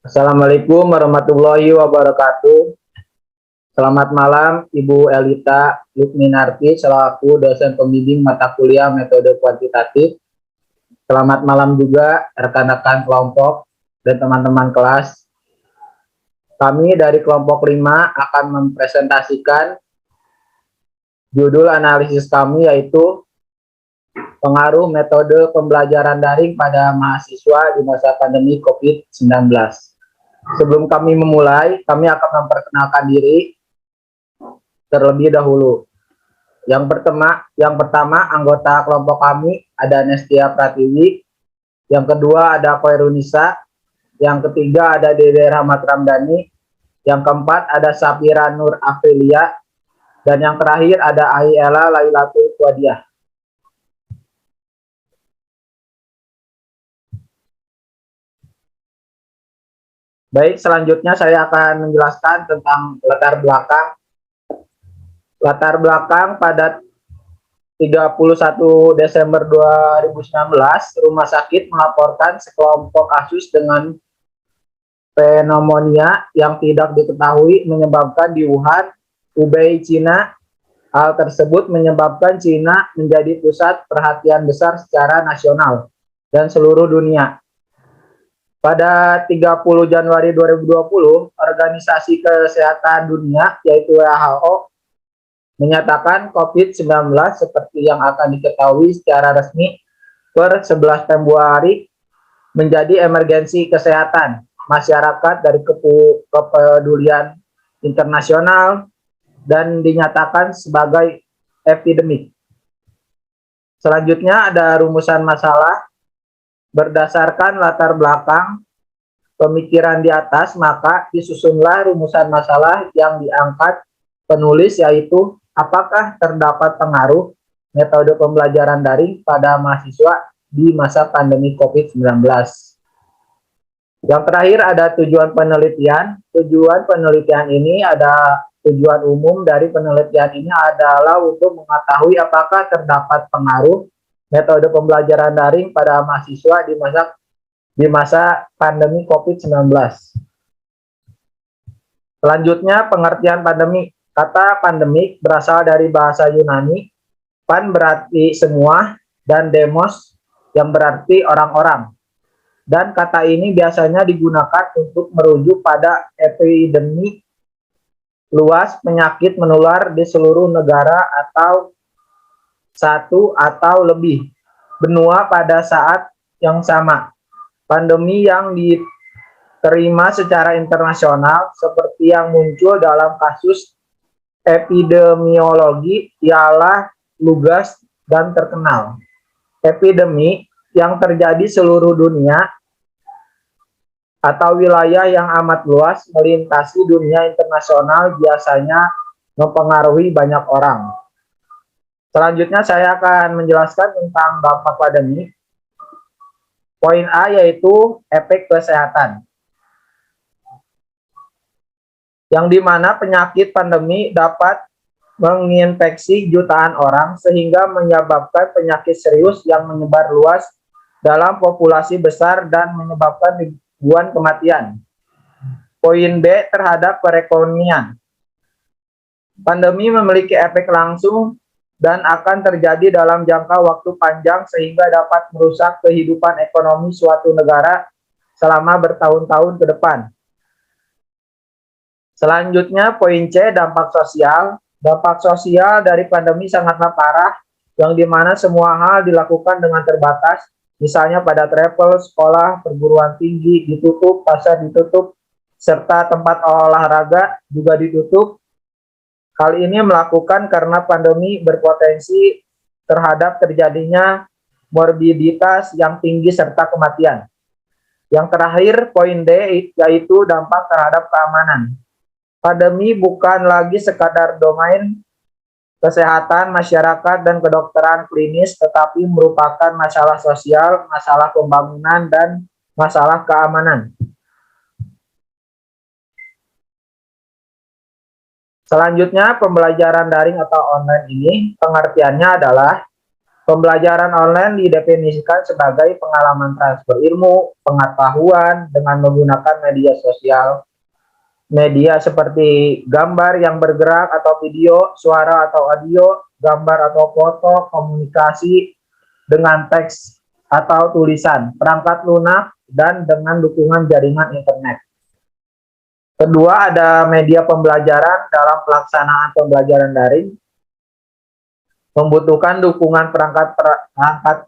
Assalamualaikum warahmatullahi wabarakatuh. Selamat malam Ibu Elita Lukminarti selaku dosen pembimbing mata kuliah metode kuantitatif. Selamat malam juga rekan-rekan kelompok dan teman-teman kelas. Kami dari kelompok 5 akan mempresentasikan judul analisis kami yaitu pengaruh metode pembelajaran daring pada mahasiswa di masa pandemi COVID-19. Sebelum kami memulai, kami akan memperkenalkan diri terlebih dahulu. Yang pertama anggota kelompok kami ada Nestia Pratiwi, yang kedua ada Koirunisa, yang ketiga ada Dede Rahmat Ramdhani, yang keempat ada Safira Nur Aprilia, dan yang terakhir ada Aiela Lailatul Wadiah. Baik, selanjutnya saya akan menjelaskan tentang latar belakang. Latar belakang pada 31 Desember 2019, rumah sakit melaporkan sekelompok kasus dengan pneumonia yang tidak diketahui menyebabkan di Wuhan, Hubei, Cina. Hal tersebut menyebabkan Cina menjadi pusat perhatian besar secara nasional dan seluruh dunia. Pada 30 Januari 2020, Organisasi Kesehatan Dunia yaitu WHO menyatakan COVID-19 seperti yang akan diketahui secara resmi per 11 Februari menjadi emergensi kesehatan masyarakat dari kepedulian internasional dan dinyatakan sebagai epidemik. Selanjutnya ada rumusan masalah. Berdasarkan latar belakang pemikiran di atas, maka disusunlah rumusan masalah yang diangkat penulis, yaitu apakah terdapat pengaruh metode pembelajaran daring pada mahasiswa di masa pandemi COVID-19. Yang terakhir ada tujuan penelitian. Tujuan penelitian ini ada tujuan umum dari penelitian ini adalah untuk mengetahui apakah terdapat pengaruh metode pembelajaran daring pada mahasiswa di masa pandemi COVID-19. Selanjutnya pengertian pandemi. Kata pandemik berasal dari bahasa Yunani. Pan berarti semua dan demos yang berarti orang-orang. Dan kata ini biasanya digunakan untuk merujuk pada epidemi luas penyakit menular di seluruh negara atau satu atau lebih benua pada saat yang sama. Pandemi yang diterima secara internasional seperti yang muncul dalam kasus epidemiologi ialah lugas dan terkenal. Epidemi yang terjadi seluruh dunia atau wilayah yang amat luas melintasi dunia internasional biasanya mempengaruhi banyak orang. Selanjutnya saya akan menjelaskan tentang dampak pandemi. Poin A yaitu efek kesehatan. Yang dimana penyakit pandemi dapat menginfeksi jutaan orang sehingga menyebabkan penyakit serius yang menyebar luas dalam populasi besar dan menyebabkan ribuan kematian. Poin B terhadap perekonomian. Pandemi memiliki efek langsung dan akan terjadi dalam jangka waktu panjang sehingga dapat merusak kehidupan ekonomi suatu negara selama bertahun-tahun ke depan. Selanjutnya poin C, dampak sosial. Dampak sosial dari pandemi sangatlah parah, yang dimana semua hal dilakukan dengan terbatas, misalnya pada travel, sekolah, perguruan tinggi ditutup, pasar ditutup, serta tempat olahraga juga ditutup. Hal ini melakukan karena pandemi berpotensi terhadap terjadinya morbiditas yang tinggi serta kematian. Yang terakhir, poin D, yaitu dampak terhadap keamanan. Pandemi bukan lagi sekadar domain kesehatan masyarakat dan kedokteran klinis, tetapi merupakan masalah sosial, masalah pembangunan, dan masalah keamanan. Selanjutnya, pembelajaran daring atau online ini pengertiannya adalah Pembelajaran online didefinisikan sebagai pengalaman transfer ilmu, pengetahuan dengan menggunakan media sosial, media seperti gambar yang bergerak atau video, suara atau audio, gambar atau foto, komunikasi dengan teks atau tulisan, perangkat lunak, dan dengan dukungan jaringan internet. Kedua, ada media pembelajaran dalam pelaksanaan pembelajaran daring, membutuhkan dukungan perangkat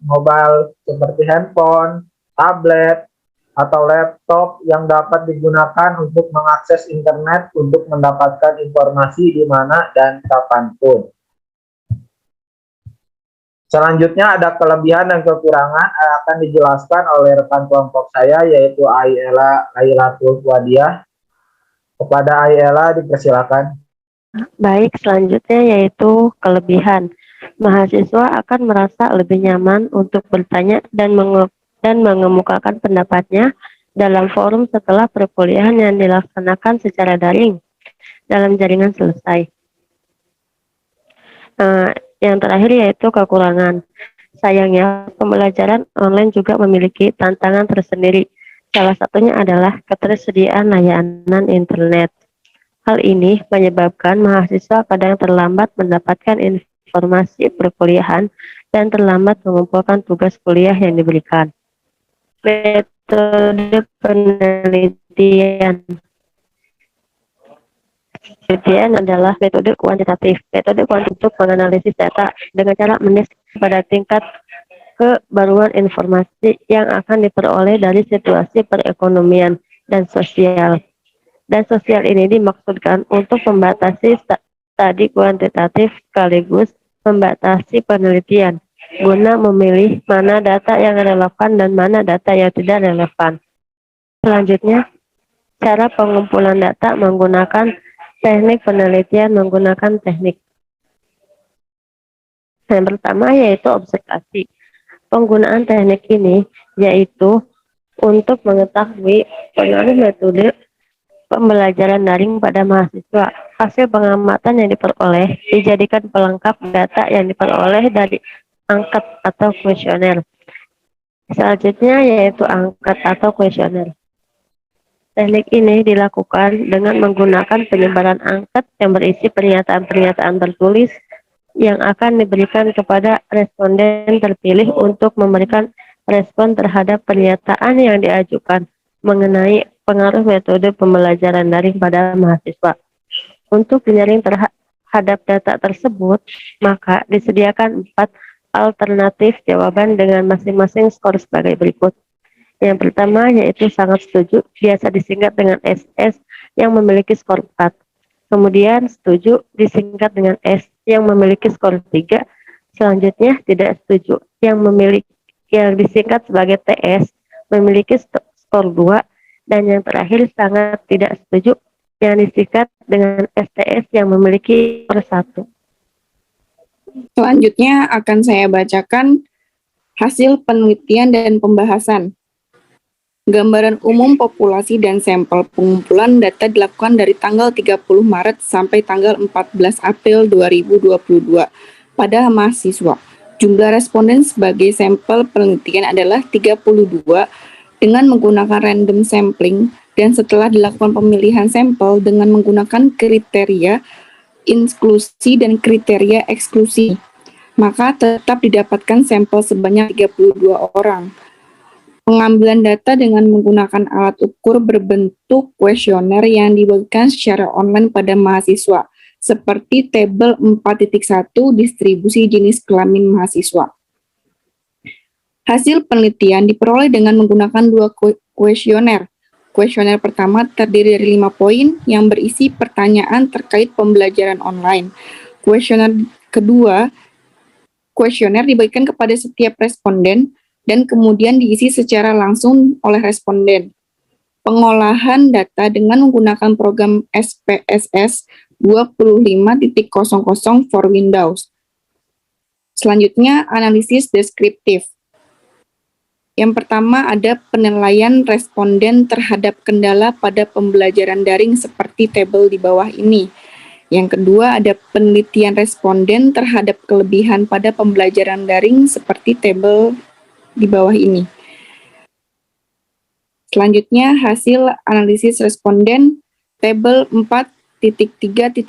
mobile seperti handphone, tablet, atau laptop yang dapat digunakan untuk mengakses internet untuk mendapatkan informasi di mana dan kapanpun. Selanjutnya ada kelebihan dan kekurangan akan dijelaskan oleh rekan kelompok saya, yaitu Ayela Lailatul Wadiah. Kepada Ayela dipersilakan. Baik, selanjutnya yaitu kelebihan. Mahasiswa akan merasa lebih nyaman untuk bertanya dan mengemukakan pendapatnya dalam forum setelah perkuliahan yang dilaksanakan secara daring dalam jaringan selesai. Yang terakhir yaitu kekurangan. Sayangnya, pembelajaran online juga memiliki tantangan tersendiri. Salah satunya adalah ketersediaan layanan internet. Hal ini menyebabkan mahasiswa kadang terlambat mendapatkan informasi perkuliahan dan terlambat mengumpulkan tugas kuliah yang diberikan. Metode penelitian. Penelitian adalah metode kuantitatif. Metode kuantitatif untuk menganalisis data dengan cara menis pada tingkat kebaruan informasi yang akan diperoleh dari situasi perekonomian dan sosial. Dan sosial ini dimaksudkan untuk membatasi studi kuantitatif sekaligus membatasi penelitian guna memilih mana data yang relevan dan mana data yang tidak relevan. Selanjutnya, cara pengumpulan data menggunakan teknik penelitian menggunakan teknik. Yang pertama yaitu observasi. Penggunaan teknik ini yaitu untuk mengetahui pengaruh metode pembelajaran daring pada mahasiswa. Hasil pengamatan yang diperoleh dijadikan pelengkap data yang diperoleh dari angket atau kuesioner. Selanjutnya yaitu angket atau kuesioner. Teknik ini dilakukan dengan menggunakan penyebaran angket yang berisi pernyataan-pernyataan tertulis yang akan diberikan kepada responden terpilih untuk memberikan respon terhadap pernyataan yang diajukan mengenai pengaruh metode pembelajaran daring pada mahasiswa. Untuk penyaring terhadap data tersebut, maka disediakan 4 alternatif jawaban dengan masing-masing skor sebagai berikut. Yang pertama yaitu sangat setuju, biasa disingkat dengan SS yang memiliki skor 4. Kemudian setuju disingkat dengan S yang memiliki skor 3. Selanjutnya tidak setuju yang disingkat sebagai TS memiliki skor 2. Dan yang terakhir sangat tidak setuju yang disingkat dengan STS yang memiliki skor 1. Selanjutnya akan saya bacakan hasil penelitian dan pembahasan. Gambaran umum populasi dan sampel pengumpulan data dilakukan dari tanggal 30 Maret sampai tanggal 14 April 2022 pada mahasiswa. Jumlah responden sebagai sampel penelitian adalah 32 dengan menggunakan random sampling, dan setelah dilakukan pemilihan sampel dengan menggunakan kriteria inklusi dan kriteria eksklusi, maka tetap didapatkan sampel sebanyak 32 orang. Pengambilan data dengan menggunakan alat ukur berbentuk kuesioner yang dibagikan secara online pada mahasiswa, seperti tabel 4.1 distribusi jenis kelamin mahasiswa. Hasil penelitian diperoleh dengan menggunakan 2 kuesioner. Kuesioner pertama terdiri dari 5 poin yang berisi pertanyaan terkait pembelajaran online. Kuesioner kedua, kuesioner dibagikan kepada setiap responden dan kemudian diisi secara langsung oleh responden. Pengolahan data dengan menggunakan program SPSS 25.00 for Windows. Selanjutnya, analisis deskriptif. Yang pertama ada penilaian responden terhadap kendala pada pembelajaran daring seperti tabel di bawah ini. Yang kedua ada penelitian responden terhadap kelebihan pada pembelajaran daring seperti tabel di bawah ini. Selanjutnya hasil analisis responden tabel 4.3.1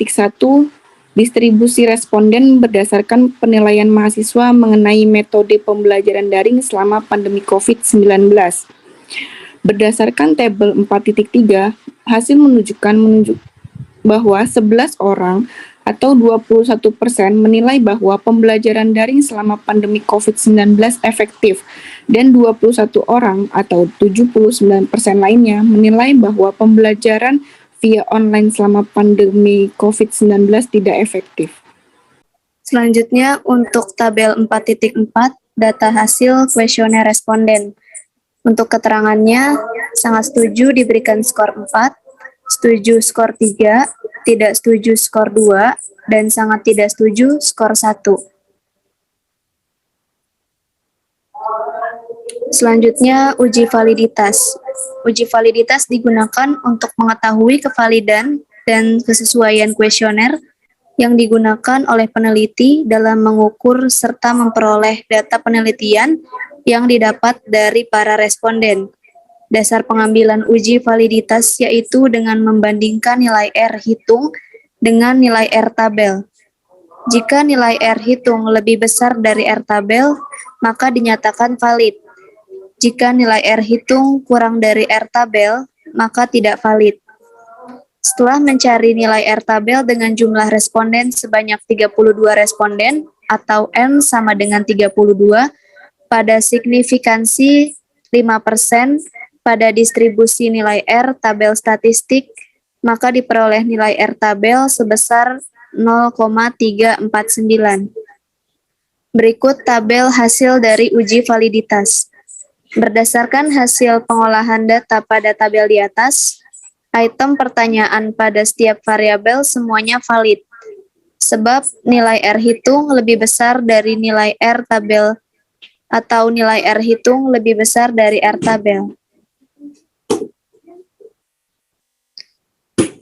distribusi responden berdasarkan penilaian mahasiswa mengenai metode pembelajaran daring selama pandemi COVID-19. Berdasarkan tabel 4.3, hasil menunjukkan bahwa 11 orang atau 21% menilai bahwa pembelajaran daring selama pandemi COVID-19 efektif dan 21 orang atau 79% lainnya menilai bahwa pembelajaran via online selama pandemi COVID-19 tidak efektif. Selanjutnya untuk tabel 4.4 data hasil kuesioner responden. Untuk keterangannya sangat setuju diberikan skor 4, setuju skor 3, tidak setuju skor 2, dan sangat tidak setuju skor 1. Selanjutnya, uji validitas. Uji validitas digunakan untuk mengetahui kevalidan dan kesesuaian kuesioner yang digunakan oleh peneliti dalam mengukur serta memperoleh data penelitian yang didapat dari para responden. Dasar pengambilan uji validitas yaitu dengan membandingkan nilai R hitung dengan nilai R tabel. Jika nilai R hitung lebih besar dari R tabel, maka dinyatakan valid. Jika nilai R hitung kurang dari R tabel, maka tidak valid. Setelah mencari nilai R tabel dengan jumlah responden sebanyak 32 responden atau N sama dengan 32, pada signifikansi 5% pada distribusi nilai R tabel statistik, maka diperoleh nilai R tabel sebesar 0,349. Berikut tabel hasil dari uji validitas. Berdasarkan hasil pengolahan data pada tabel di atas, item pertanyaan pada setiap variabel semuanya valid, sebab nilai R hitung lebih besar dari nilai R tabel atau nilai R hitung lebih besar dari R tabel.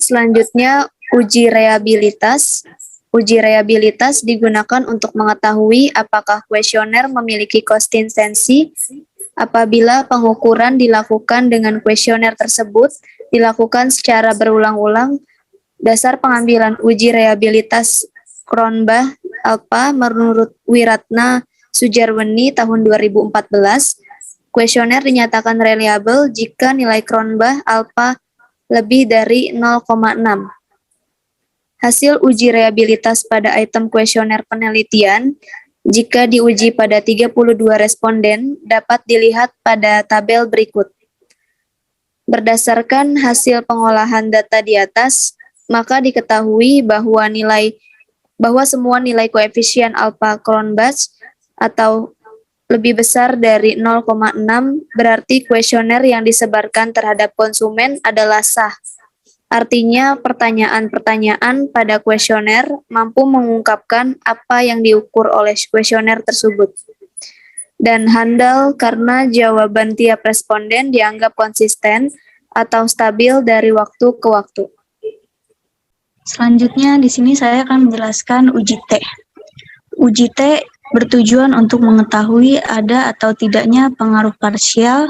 Selanjutnya, uji reabilitas. Uji reabilitas digunakan untuk mengetahui apakah kuesioner memiliki konsistensi apabila pengukuran dilakukan dengan kuesioner tersebut dilakukan secara berulang-ulang. Dasar pengambilan uji reabilitas Cronbach Alpha menurut Wiratna Sujarweni tahun 2014, kuesioner dinyatakan reliable jika nilai Cronbach Alpha lebih dari 0,6. Hasil uji reabilitas pada item kuesioner penelitian, jika diuji pada 32 responden, dapat dilihat pada tabel berikut. Berdasarkan hasil pengolahan data di atas, maka diketahui bahwa semua nilai koefisien alfa Cronbach atau lebih besar dari 0,6 berarti kuesioner yang disebarkan terhadap konsumen adalah sah. Artinya pertanyaan-pertanyaan pada kuesioner mampu mengungkapkan apa yang diukur oleh kuesioner tersebut. Dan handal karena jawaban tiap responden dianggap konsisten atau stabil dari waktu ke waktu. Selanjutnya di sini saya akan menjelaskan uji T. Uji T bertujuan untuk mengetahui ada atau tidaknya pengaruh parsial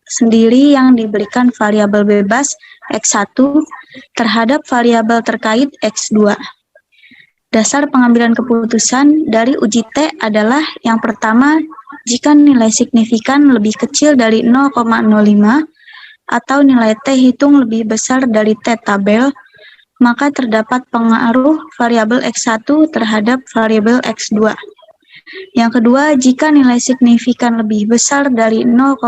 sendiri yang diberikan variabel bebas X1 terhadap variabel terkait X2. Dasar pengambilan keputusan dari uji T adalah yang pertama, jika nilai signifikan lebih kecil dari 0,05 atau nilai T hitung lebih besar dari T tabel, maka terdapat pengaruh variabel X1 terhadap variabel X2. Yang kedua, jika nilai signifikan lebih besar dari 0,05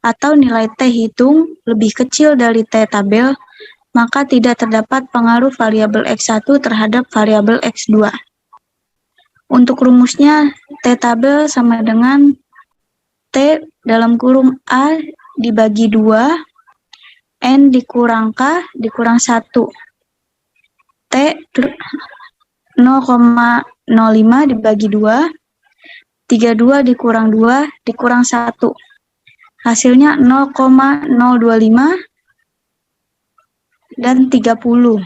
atau nilai T hitung lebih kecil dari T tabel, maka tidak terdapat pengaruh variabel X1 terhadap variabel X2. Untuk rumusnya, T tabel sama dengan T dalam kurung A dibagi 2, N dikurang K dikurang 1. T 0,05 dibagi 2, 32 dikurang 2 dikurang 1. Hasilnya 0,025 dan 30.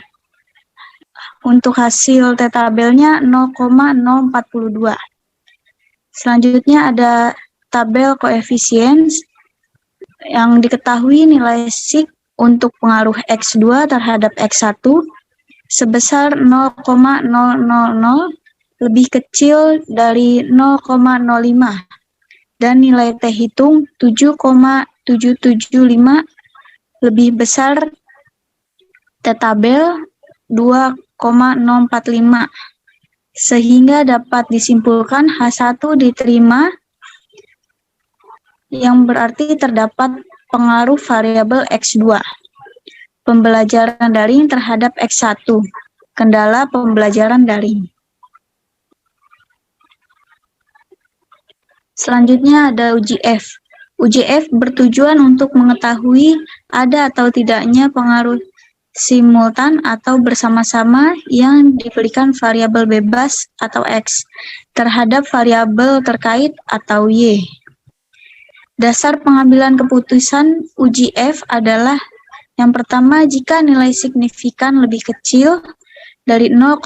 Untuk hasil T-tabelnya 0,042. Selanjutnya ada tabel koefisien yang diketahui nilai sig untuk pengaruh X2 terhadap X1 sebesar 0,000 lebih kecil dari 0,05 dan nilai T hitung 7,775 lebih besar T-tabel 2,045 sehingga dapat disimpulkan H1 diterima yang berarti terdapat pengaruh variabel X2. Pembelajaran daring terhadap X1. Kendala pembelajaran daring. Selanjutnya ada uji F. Uji F bertujuan untuk mengetahui ada atau tidaknya pengaruh simultan atau bersama-sama yang diberikan variabel bebas atau X terhadap variabel terkait atau Y. Dasar pengambilan keputusan uji F adalah yang pertama, jika nilai signifikan lebih kecil dari 0,05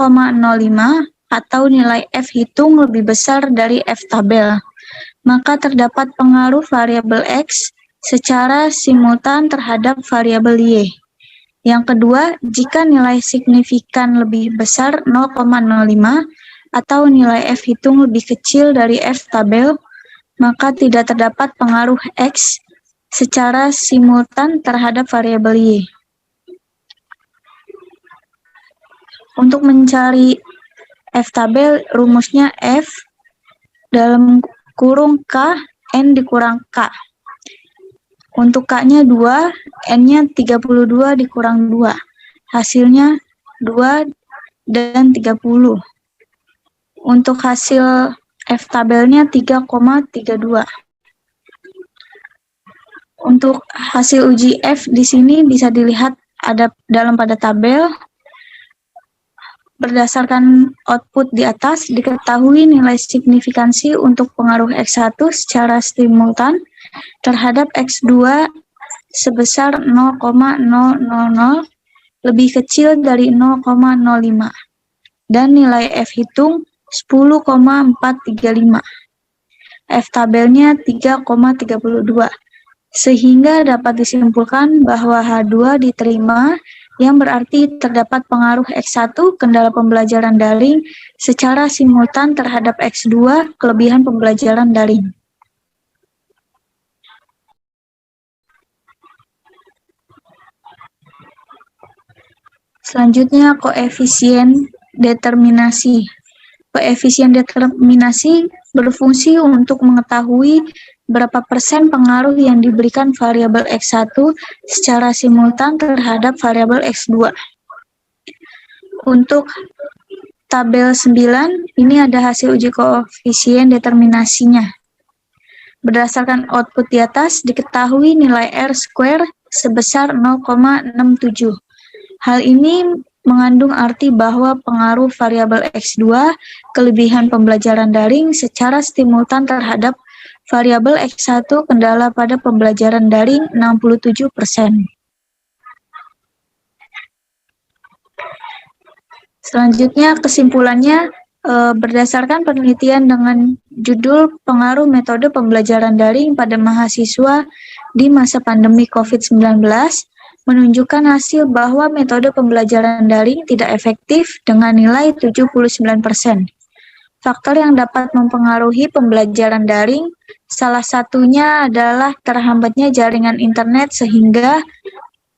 atau nilai F hitung lebih besar dari F tabel, maka terdapat pengaruh variabel X secara simultan terhadap variabel Y. Yang kedua, jika nilai signifikan lebih besar 0,05 atau nilai F hitung lebih kecil dari F tabel, maka tidak terdapat pengaruh X secara simultan terhadap variabel Y. Untuk mencari F tabel, rumusnya F dalam kurung K, N dikurang K. Untuk K-nya 2, N-nya 32 dikurang 2. Hasilnya 2 dan 30. Untuk hasil F tabelnya 3,32. Untuk hasil uji F di sini bisa dilihat ada pada tabel. Berdasarkan output di atas, diketahui nilai signifikansi untuk pengaruh X1 secara simultan terhadap X2 sebesar 0,000 lebih kecil dari 0,05 dan nilai F hitung 10,435. F tabelnya 3,32. Sehingga dapat disimpulkan bahwa H2 diterima yang berarti terdapat pengaruh X1 kendala pembelajaran daring secara simultan terhadap X2 kelebihan pembelajaran daring. Selanjutnya koefisien determinasi. Koefisien determinasi berfungsi untuk mengetahui berapa persen pengaruh yang diberikan variabel X1 secara simultan terhadap variabel X2. Untuk tabel 9, ini ada hasil uji koefisien determinasinya. Berdasarkan output di atas, diketahui nilai R² sebesar 0,67. Hal ini mengandung arti bahwa pengaruh variabel X2 kelebihan pembelajaran daring secara simultan terhadap variabel X1 kendala pada pembelajaran daring 67%. Selanjutnya kesimpulannya berdasarkan penelitian dengan judul Pengaruh Metode Pembelajaran Daring pada Mahasiswa di Masa Pandemi COVID-19 menunjukkan hasil bahwa metode pembelajaran daring tidak efektif dengan nilai 79%. Faktor yang dapat mempengaruhi pembelajaran daring salah satunya adalah terhambatnya jaringan internet sehingga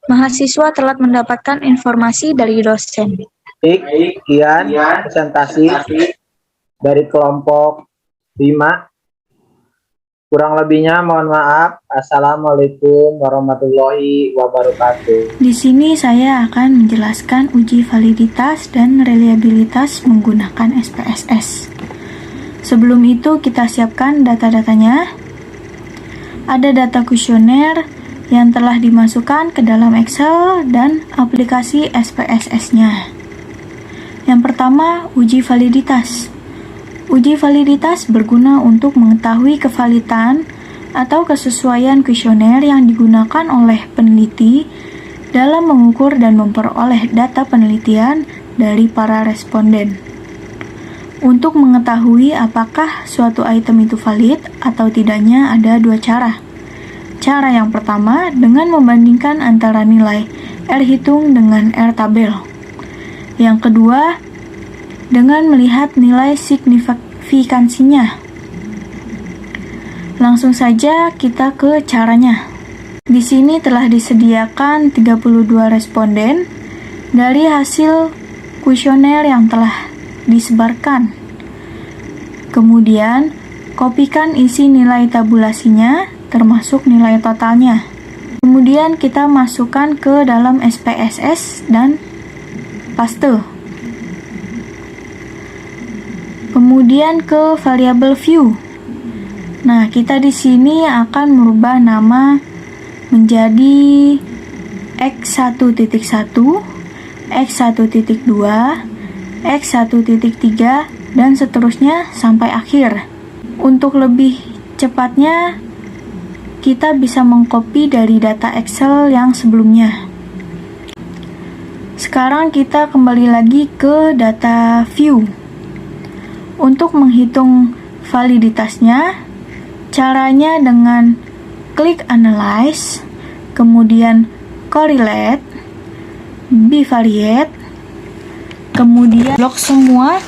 mahasiswa telat mendapatkan informasi dari dosen. Baik, sekian presentasi dari kelompok 5. Kurang lebihnya mohon maaf. Assalamualaikum warahmatullahi wabarakatuh. Di sini saya akan menjelaskan uji validitas dan reliabilitas menggunakan SPSS. Sebelum itu kita siapkan data-datanya. Ada data kuesioner yang telah dimasukkan ke dalam Excel dan aplikasi SPSS-nya. Yang pertama, uji validitas. Uji validitas berguna untuk mengetahui kevalidan atau kesesuaian kuesioner yang digunakan oleh peneliti dalam mengukur dan memperoleh data penelitian dari para responden. Untuk mengetahui apakah suatu item itu valid atau tidaknya ada dua cara. Cara yang pertama dengan membandingkan antara nilai R hitung dengan R tabel. Yang kedua dengan melihat nilai signifikansinya. Langsung saja kita ke caranya. Di sini telah disediakan 32 responden dari hasil kuesioner yang telah disebarkan. Kemudian, kopikan isi nilai tabulasinya, termasuk nilai totalnya. Kemudian kita masukkan ke dalam SPSS dan paste. Kemudian ke variabel view. Nah, kita di sini akan merubah nama menjadi X1.1, X1.2, X1.3, dan seterusnya sampai akhir. Untuk lebih cepatnya, kita bisa mengcopy dari data Excel yang sebelumnya. Sekarang kita kembali lagi ke data view. Untuk menghitung validitasnya, caranya dengan klik Analyze, kemudian Correlate, Bivariate, kemudian lock semua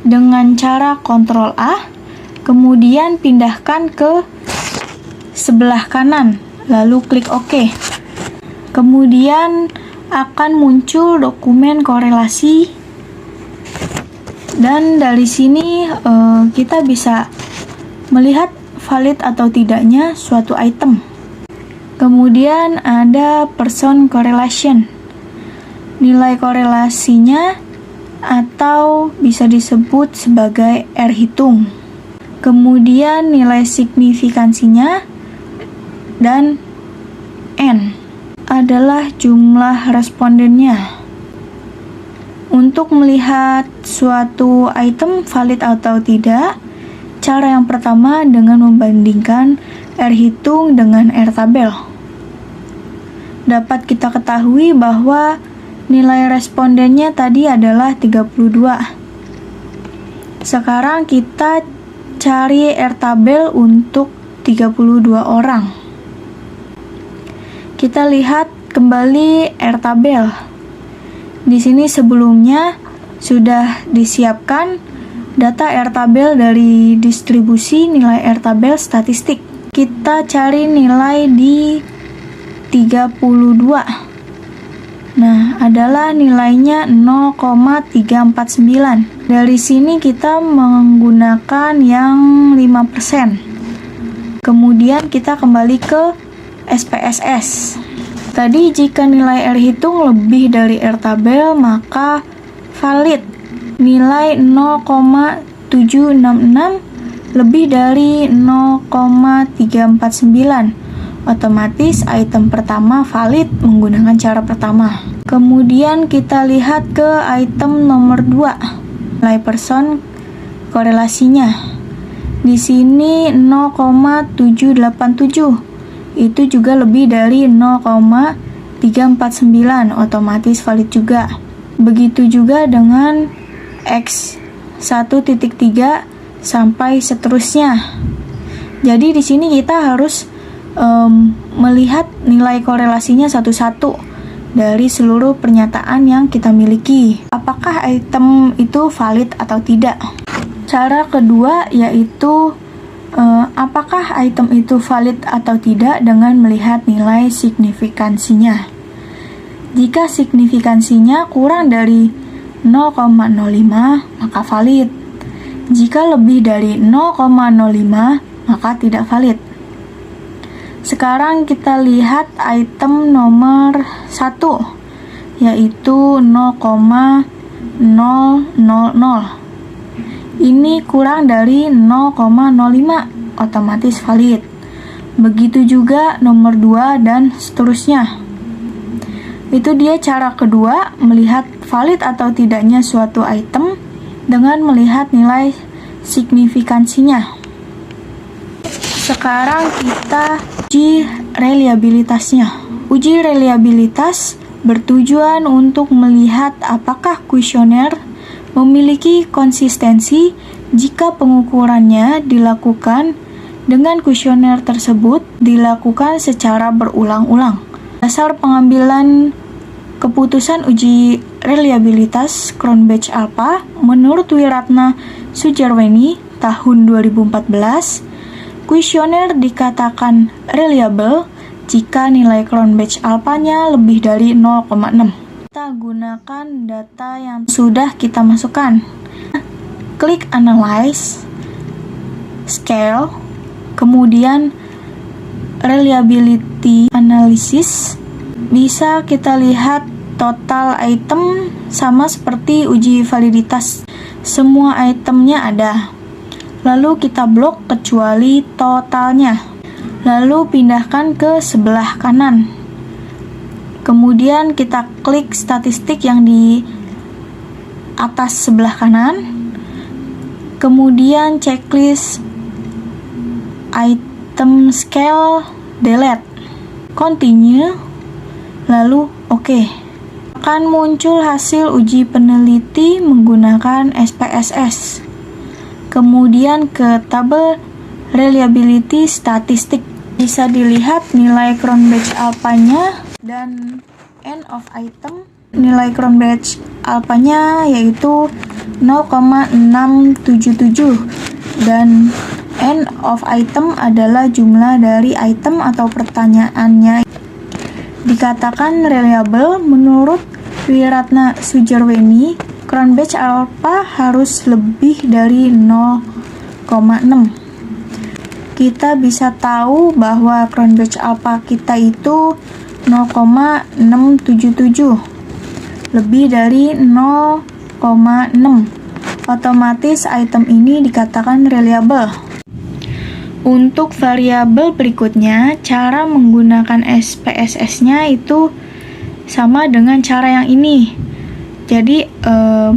dengan cara Ctrl A, kemudian pindahkan ke sebelah kanan, lalu klik OK. Kemudian akan muncul dokumen korelasi, dan dari sini kita bisa melihat valid atau tidaknya suatu item. Kemudian ada person correlation, nilai korelasinya atau bisa disebut sebagai R hitung. Kemudian nilai signifikansinya, dan N adalah jumlah respondennya. Untuk melihat suatu item valid atau tidak, cara yang pertama dengan membandingkan R hitung dengan R tabel. Dapat kita ketahui bahwa nilai respondennya tadi adalah 32. Sekarang kita cari R tabel untuk 32 orang. Kita lihat kembali R tabel. Di sini sebelumnya sudah disiapkan data R tabel dari distribusi nilai R tabel statistik. Kita cari nilai di 32. Nah, adalah nilainya 0,349. Dari sini kita menggunakan yang 5%. Kemudian kita kembali ke SPSS. Tadi jika nilai R hitung lebih dari R tabel, maka valid. Nilai 0,766 lebih dari 0,349. Otomatis item pertama valid menggunakan cara pertama. Kemudian kita lihat ke item nomor 2, nilai person korelasinya. Di sini 0,787. Itu juga lebih dari 0,349, otomatis valid juga. Begitu juga dengan X1.3 sampai seterusnya. Jadi di sini kita harus melihat nilai korelasinya satu-satu dari seluruh pernyataan yang kita miliki. Apakah item itu valid atau tidak? Cara kedua yaitu apakah item itu valid atau tidak dengan melihat nilai signifikansinya. Jika signifikansinya kurang dari 0,05 maka valid. Jika lebih dari 0,05 maka tidak valid. Sekarang kita lihat item nomor 1 yaitu 0,000. Ini kurang dari 0,05, otomatis valid. Begitu juga nomor 2 dan seterusnya. Itu dia cara kedua melihat valid atau tidaknya suatu item dengan melihat nilai signifikansinya. Sekarang kita uji reliabilitasnya. Uji reliabilitas bertujuan untuk melihat apakah kuesioner memiliki konsistensi jika pengukurannya dilakukan dengan kuesioner tersebut dilakukan secara berulang-ulang. Dasar pengambilan keputusan uji reliabilitas Cronbach Alpha menurut Wiratna Sujarweni tahun 2014, kuesioner dikatakan reliable jika nilai Cronbach Alpha-nya lebih dari 0,6. Kita gunakan data yang sudah kita masukkan. Klik Analyze, Scale, kemudian Reliability Analysis. Bisa kita lihat total item sama seperti uji validitas. Semua itemnya ada. Lalu kita blok kecuali totalnya. Lalu pindahkan ke sebelah kanan. Kemudian kita klik statistik yang di atas sebelah kanan. Kemudian checklist item scale delete. Continue. Lalu oke. Akan muncul hasil uji peneliti menggunakan SPSS. Kemudian ke tabel reliability statistik. Bisa dilihat nilai Cronbach Alpha-nya dan end of item. Nilai Cronbach Alpha-nya yaitu 0,677 dan end of item adalah jumlah dari item atau pertanyaannya. Dikatakan reliable menurut Wiratna Sujarweni, Cronbach Alpha harus lebih dari 0,6. Kita bisa tahu bahwa Cronbach Alpha kita itu 0,677, lebih dari 0,6. Otomatis item ini dikatakan reliable. Untuk variabel berikutnya, cara menggunakan SPSS-nya itu sama dengan cara yang ini. Jadi,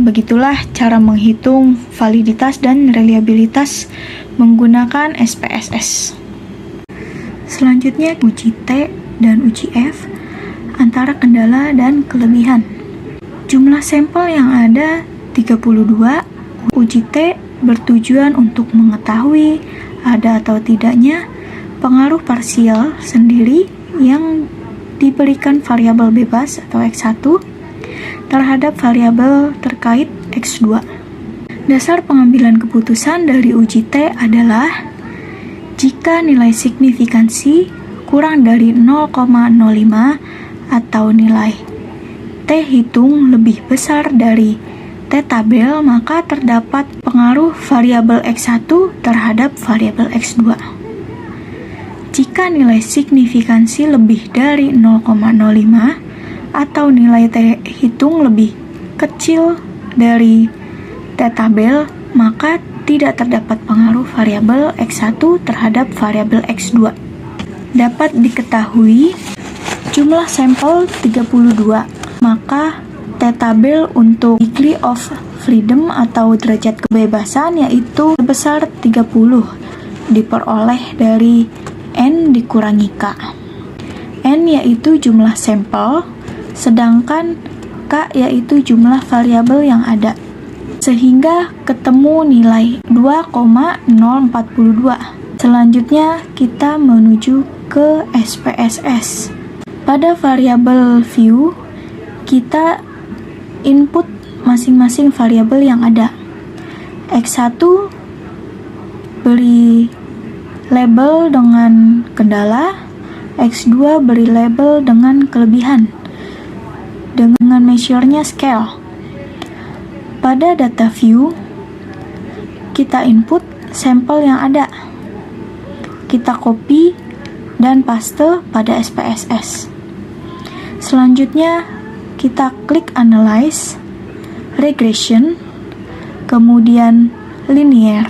begitulah cara menghitung validitas dan reliabilitas menggunakan SPSS. Selanjutnya, uji T dan uji F antara kendala dan kelebihan. Jumlah sampel yang ada 32. Uji T bertujuan untuk mengetahui ada atau tidaknya pengaruh parsial sendiri yang diberikan variabel bebas atau X1 terhadap variabel terkait X2. Dasar pengambilan keputusan dari uji T adalah jika nilai signifikansi kurang dari 0,05 atau nilai T hitung lebih besar dari T tabel, maka terdapat pengaruh variabel X1 terhadap variabel X2. Jika nilai signifikansi lebih dari 0,05 atau nilai T hitung lebih kecil dari T tabel, maka tidak terdapat pengaruh variabel X1 terhadap variabel X2. Dapat diketahui jumlah sampel 32, maka T tabel untuk degree of freedom atau derajat kebebasan yaitu sebesar 30 diperoleh dari N dikurangi K. N yaitu jumlah sampel, sedangkan K yaitu jumlah variabel yang ada. Sehingga ketemu nilai 2,042. Selanjutnya kita menuju ke SPSS. Pada variabel view, kita input masing-masing variabel yang ada. X1 beri label dengan kendala, X2 beri label dengan kelebihan, dengan measure-nya scale. Pada data view, kita input sampel yang ada. Kita copy dan paste pada SPSS. Selanjutnya, kita klik Analyze, Regression, kemudian Linear.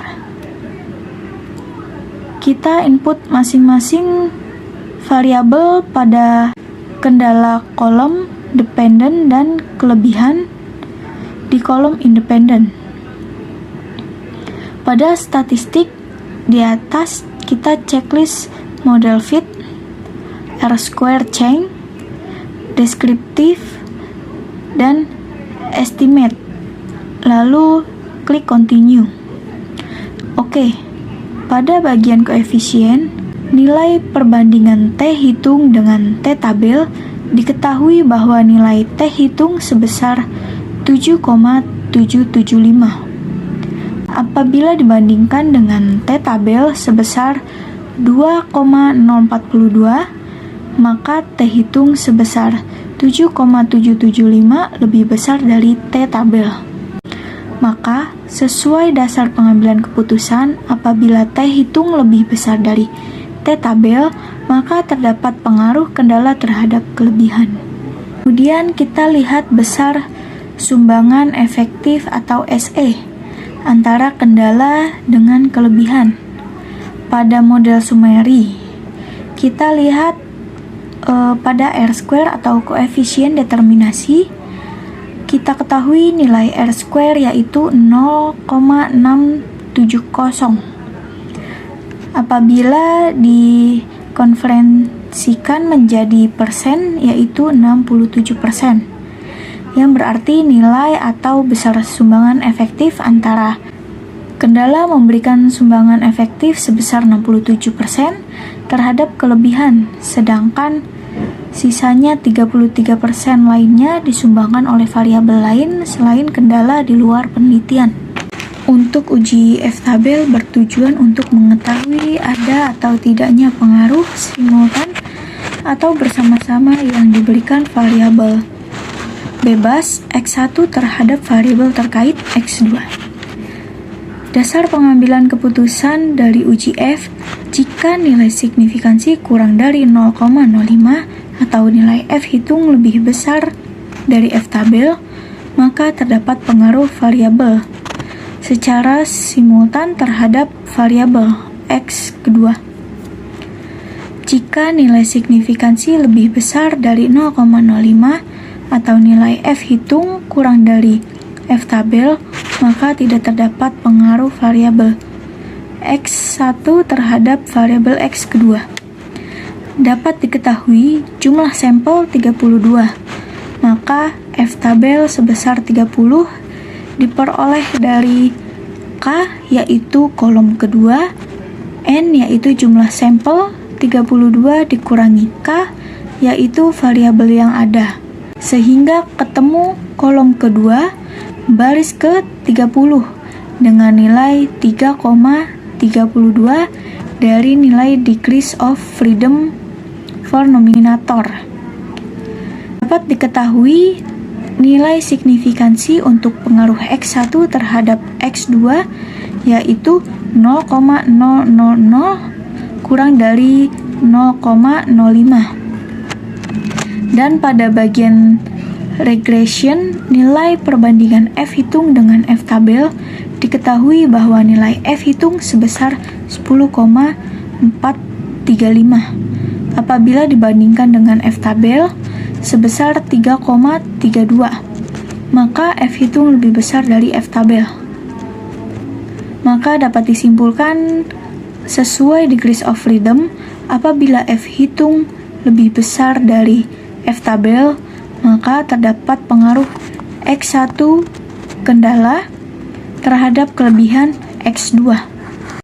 Kita input masing-masing variabel pada kendala kolom dependent dan kelebihan di kolom independent. Pada statistik di atas kita checklist model fit, R-square change, deskriptif, dan estimate. Lalu klik continue. Oke, pada bagian koefisien, nilai perbandingan T hitung dengan T tabel diketahui bahwa nilai T hitung sebesar 7,775. Apabila dibandingkan dengan T tabel sebesar 2,042, maka T hitung sebesar 7,775 lebih besar dari T tabel. Maka, sesuai dasar pengambilan keputusan, apabila T hitung lebih besar dari T tabel, maka terdapat pengaruh kendala terhadap kelebihan. Kemudian kita lihat besar sumbangan efektif atau SE antara kendala dengan kelebihan. Pada model Sumeri, kita lihat pada R-square atau koefisien determinasi, kita ketahui nilai R-square yaitu 0,670. Apabila dikonversikan menjadi persen, yaitu 67%, yang berarti nilai atau besar sumbangan efektif antara kendala memberikan sumbangan efektif sebesar 67% terhadap kelebihan, sedangkan sisanya 33% lainnya disumbangkan oleh variabel lain selain kendala di luar penelitian. Untuk uji F-tabel bertujuan untuk mengetahui ada atau tidaknya pengaruh simultan atau bersama-sama yang diberikan variabel bebas X1 terhadap variabel terkait X2. Dasar pengambilan keputusan dari uji F, jika nilai signifikansi kurang dari 0,05 atau nilai F hitung lebih besar dari F-tabel, maka terdapat pengaruh variabel secara simultan terhadap variabel X kedua. Jika nilai signifikansi lebih besar dari 0,05 atau nilai F hitung kurang dari F-tabel, maka tidak terdapat pengaruh variabel X1 terhadap variabel X kedua. Dapat diketahui jumlah sampel 32, maka F-tabel sebesar 30 diperoleh dari K yaitu kolom kedua, N yaitu jumlah sampel, 32 dikurangi K yaitu variabel yang ada, sehingga ketemu kolom kedua baris ke-30 dengan nilai 3,32 dari nilai degrees of freedom for nominator. Dapat diketahui nilai signifikansi untuk pengaruh X1 terhadap X2 yaitu 0,000 kurang dari 0,05. Dan pada bagian regression, nilai perbandingan F hitung dengan F tabel diketahui bahwa nilai F hitung sebesar 10,435 apabila dibandingkan dengan F tabel sebesar 3,32, maka F hitung lebih besar dari F tabel. Maka dapat disimpulkan sesuai degrees of freedom, apabila F hitung lebih besar dari F tabel, maka terdapat pengaruh X1 kendala terhadap kelebihan X2.